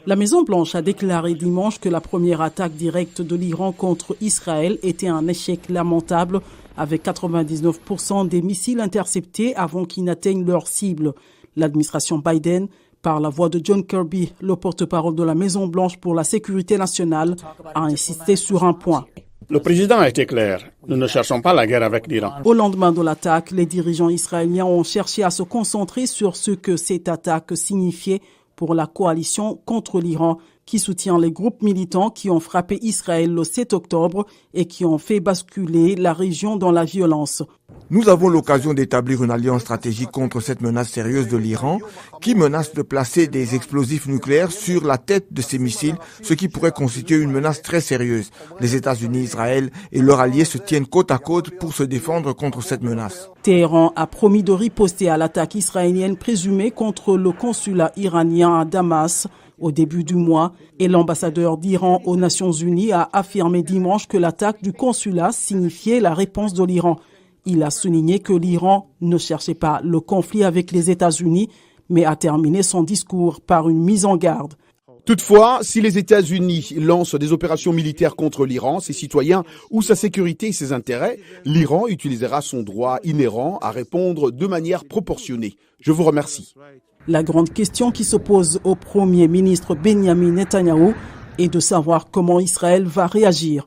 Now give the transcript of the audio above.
La Maison-Blanche a déclaré dimanche que la première attaque directe de l'Iran contre Israël était un échec lamentable, avec 99% des missiles interceptés avant qu'ils n'atteignent leur cible. L'administration Biden, par la voix de John Kirby, le porte-parole de la Maison-Blanche pour la sécurité nationale, a insisté sur un point. Le président a été clair. Nous ne cherchons pas la guerre avec l'Iran. Au lendemain de l'attaque, les dirigeants israéliens ont cherché à se concentrer sur ce que cette attaque signifiait pour la coalition contre l'Iran, qui soutient les groupes militants qui ont frappé Israël le 7 octobre et qui ont fait basculer la région dans la violence. Nous avons l'occasion d'établir une alliance stratégique contre cette menace sérieuse de l'Iran qui menace de placer des explosifs nucléaires sur la tête de ces missiles, ce qui pourrait constituer une menace très sérieuse. Les États-Unis, Israël et leurs alliés se tiennent côte à côte pour se défendre contre cette menace. Téhéran a promis de riposter à l'attaque israélienne présumée contre le consulat iranien à Damas au début du mois, et l'ambassadeur d'Iran aux Nations Unies a affirmé dimanche que l'attaque du consulat signifiait la réponse de l'Iran. Il a souligné que l'Iran ne cherchait pas le conflit avec les États-Unis, mais a terminé son discours par une mise en garde. Toutefois, si les États-Unis lancent des opérations militaires contre l'Iran, ses citoyens ou sa sécurité et ses intérêts, l'Iran utilisera son droit inhérent à répondre de manière proportionnée. Je vous remercie. La grande question qui se pose au Premier ministre Benjamin Netanyahou est de savoir comment Israël va réagir.